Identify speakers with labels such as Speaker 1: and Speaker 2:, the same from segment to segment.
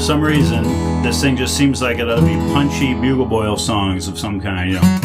Speaker 1: some reason, this thing just seems like it ought to be punchy bugle boil songs of some kind, you know.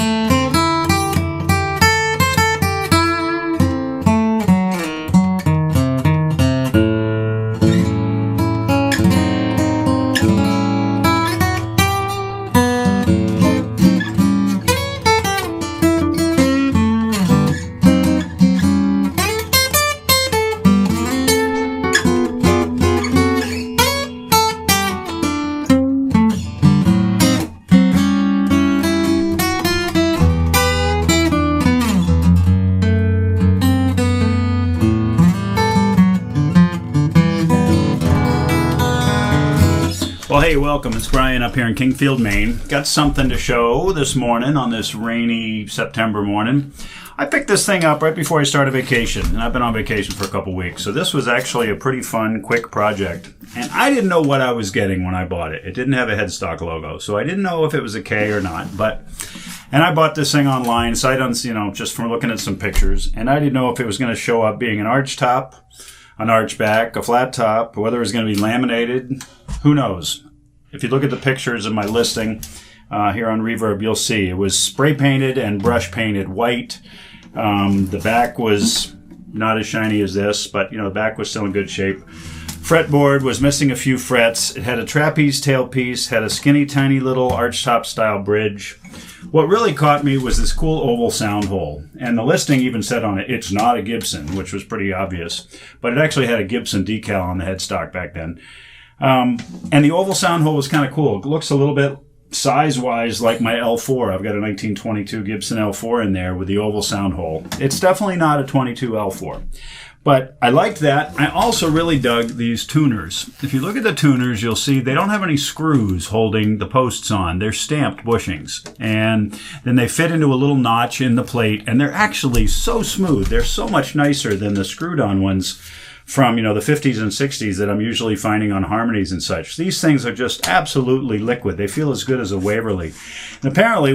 Speaker 1: Well, hey, welcome. It's Brian up here in Kingfield, Maine. Got something to show this morning on this rainy September morning. I picked this thing up right before I started vacation, and I've been on vacation for a couple weeks. So this was actually a pretty fun, quick project. And I didn't know what I was getting when I bought it. It didn't have a headstock logo, so I didn't know if it was a K or not. And I bought this thing online, sight unseen, just from looking at some pictures. And I didn't know if it was going to show up being an arch top, an arch back, a flat top, whether it was going to be laminated. Who knows? If you look at the pictures of my listing here on Reverb, you'll see it was spray painted and brush painted white. The back was not as shiny as this, but the back was still in good shape. Fretboard was missing a few frets. It had a trapeze tailpiece, had a skinny, tiny little archtop style bridge. What really caught me was this cool oval sound hole. And the listing even said on it, it's not a Gibson, which was pretty obvious. But it actually had a Gibson decal on the headstock back then. And the oval sound hole was kind of cool. It looks a little bit size-wise like my L4. I've got a 1922 Gibson L4 in there with the oval sound hole. It's definitely not a 22 L4. But I liked that. I also really dug these tuners. If you look at the tuners, you'll see they don't have any screws holding the posts on. They're stamped bushings. And then they fit into a little notch in the plate, and they're actually so smooth. They're so much nicer than the screwed-on ones from, the 50s and 60s that I'm usually finding on Harmonies and such. These things are just absolutely liquid. They feel as good as a Waverly. And apparently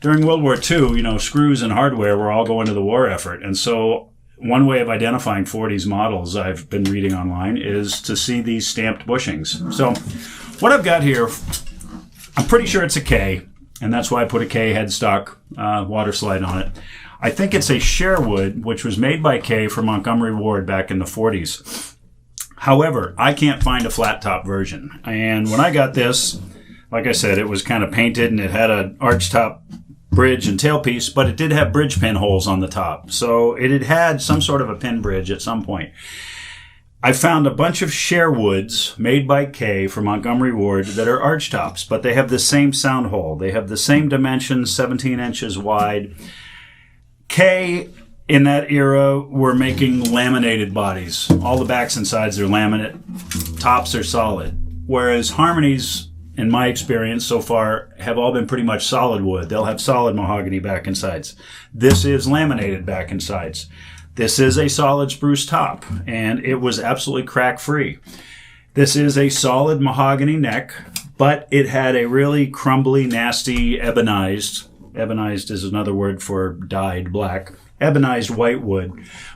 Speaker 1: during World War II, screws and hardware were all going to the war effort. And so one way of identifying 40s models I've been reading online is to see these stamped bushings. So what I've got here, I'm pretty sure it's a K, and that's why I put a K headstock water slide on it. I think it's a Sherwood, which was made by Kay for Montgomery Ward back in the 40s. However, I can't find a flat top version. And when I got this, like I said, it was kind of painted and it had an arch top bridge and tailpiece, but it did have bridge pin holes on the top. So it had some sort of a pin bridge at some point. I found a bunch of Sherwoods made by Kay for Montgomery Ward that are arch tops, but they have the same sound hole. They have the same dimensions, 17 inches wide. Kay, in that era, were making laminated bodies. All the backs and sides are laminate. Tops are solid. Whereas Harmonies, in my experience so far, have all been pretty much solid wood. They'll have solid mahogany back and sides. This is laminated back and sides. This is a solid spruce top, and it was absolutely crack-free. This is a solid mahogany neck, but it had a really crumbly, nasty, ebonized is another word for dyed black, ebonized white wood,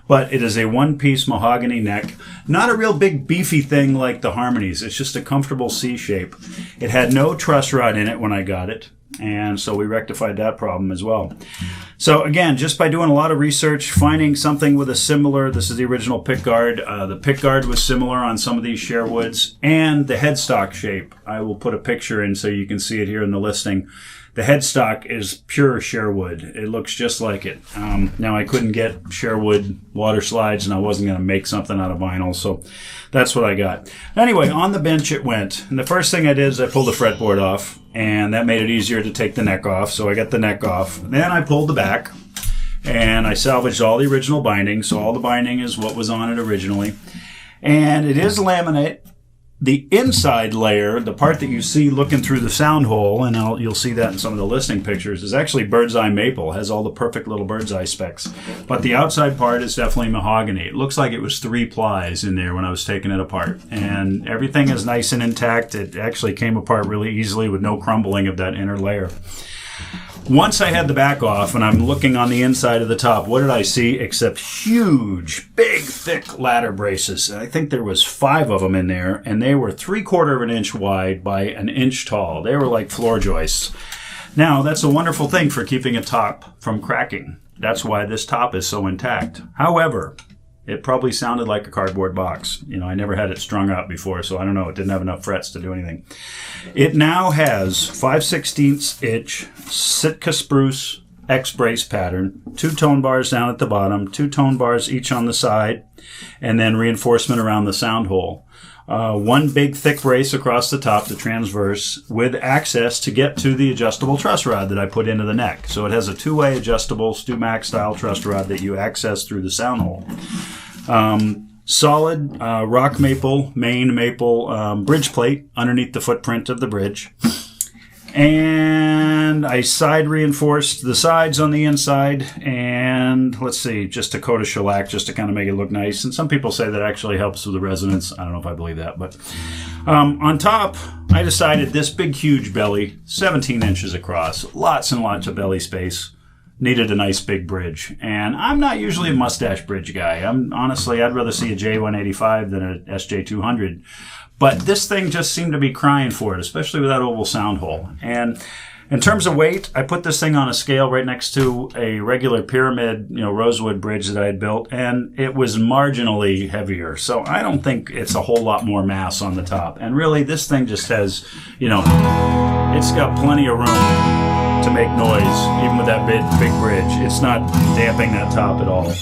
Speaker 1: but it is a one-piece mahogany neck. Not a real big beefy thing like the Harmonies. It's just a comfortable C shape. It had no truss rod in it when I got it, and so we rectified that problem as well. So again, just by doing a lot of research, finding something with a similar, this is the original pickguard. The pickguard was similar on some of these Sherwoods, and the headstock shape. I will put a picture in so you can see it here in the listing. The headstock is pure Sherwood. It looks just like it. Now, I couldn't get Sherwood water slides, and I wasn't going to make something out of vinyl, so that's what I got. Anyway, on the bench it went. And the first thing I did is I pulled the fretboard off, and that made it easier to take the neck off, so I got the neck off. Then I pulled the back, and I salvaged all the original binding, so all the binding is what was on it originally. And it is laminate. The inside layer, the part that you see looking through the sound hole, and you'll see that in some of the listing pictures, is actually bird's eye maple. Has all the perfect little bird's eye specs. But the outside part is definitely mahogany. It looks like it was 3 plies in there when I was taking it apart. And everything is nice and intact. It actually came apart really easily with no crumbling of that inner layer. Once I had the back off and I'm looking on the inside of the top, what did I see except huge, big, thick ladder braces? I think there was 5 of them in there, and they were 3/4 of an inch wide by an inch tall. They were like floor joists. Now, that's a wonderful thing for keeping a top from cracking. That's why this top is so intact. However, it probably sounded like a cardboard box. You know, I never had it strung up before, so I don't know. It didn't have enough frets to do anything. It now has 5/16 inch Sitka spruce X-brace pattern, 2 tone bars down at the bottom, 2 tone bars each on the side, and then reinforcement around the sound hole. 1 big thick brace across the top, the transverse, with access to get to the adjustable truss rod that I put into the neck. So it has a 2-way adjustable Stu-Mac style truss rod that you access through the sound hole. Solid rock maple, Maine maple bridge plate underneath the footprint of the bridge. And I side reinforced the sides on the inside, and let's see, just a coat of shellac just to kind of make it look nice. And some people say that actually helps with the resonance. I don't know if I believe that, but on top, I decided this big, huge belly, 17 inches across, lots and lots of belly space, needed a nice big bridge. And I'm not usually a mustache bridge guy. Honestly, I'd rather see a J185 than a SJ200. But this thing just seemed to be crying for it, especially with that oval sound hole. And in terms of weight, I put this thing on a scale right next to a regular pyramid, rosewood bridge that I had built, and it was marginally heavier. So I don't think it's a whole lot more mass on the top. And really, this thing just has, it's got plenty of room to make noise, even with that big bridge. It's not damping that top at all.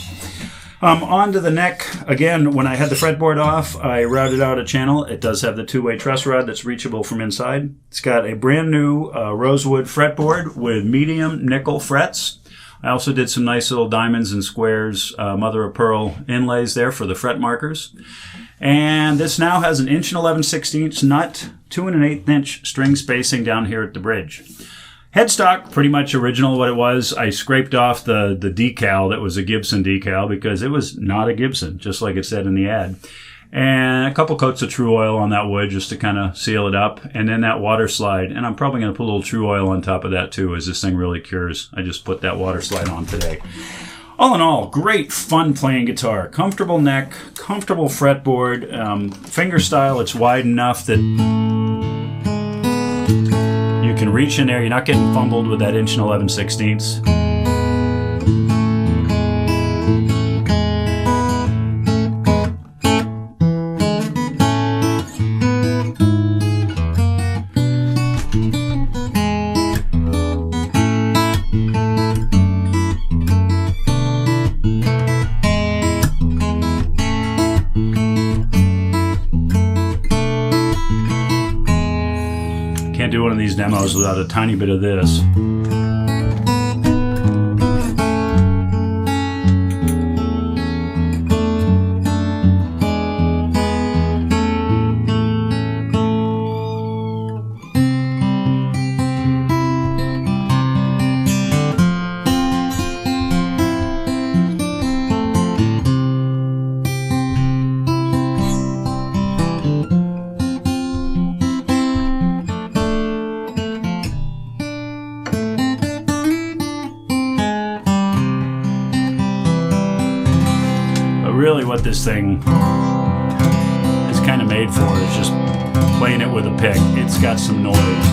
Speaker 1: Onto the neck, again, when I had the fretboard off, I routed out a channel. It does have the 2-way truss rod that's reachable from inside. It's got a brand new rosewood fretboard with medium nickel frets. I also did some nice little diamonds and squares, mother of pearl inlays there for the fret markers. And this now has an 1.11/16 nut, 2 1/8 inch string spacing down here at the bridge. Headstock, pretty much original what it was. I scraped off the decal that was a Gibson decal because it was not a Gibson, just like it said in the ad. And a couple coats of True Oil on that wood just to kind of seal it up. And then that water slide. And I'm probably going to put a little True Oil on top of that too as this thing really cures. I just put that water slide on today. All in all, great fun playing guitar. Comfortable neck, comfortable fretboard. Finger style, it's wide enough that you can reach in there. You're not getting fumbled with that 1.11/16. Can't do one of these demos without a tiny bit of this. Really what this thing is kind of made for is just playing it with a pick. It's got some noise.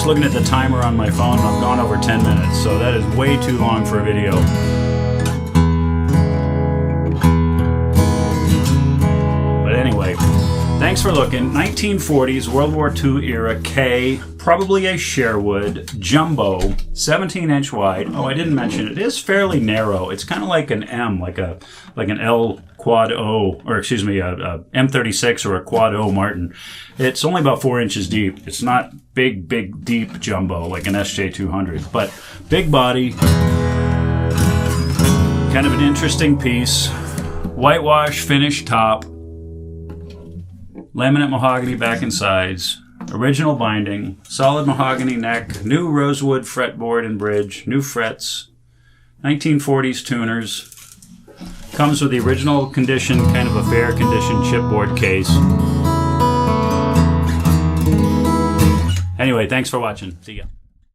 Speaker 1: Looking at the timer on my phone, I've gone gone over 10 minutes, so that is way too long for a video. But anyway, thanks for looking. 1940s, World War II era K, probably a Sherwood, jumbo, 17-inch wide. Oh, I didn't mention it is fairly narrow. It's kind of like an M, like an L quad O, or excuse me, a M36 or a quad O Martin. It's only about 4 inches deep. It's not big, deep jumbo like an SJ200, but big body, kind of an interesting piece. Whitewash finished top, laminate mahogany back and sides, original binding, solid mahogany neck, new rosewood fretboard and bridge, new frets, 1940s tuners. Comes with the original condition, kind of a fair condition chipboard case. Anyway, thanks for watching. See ya.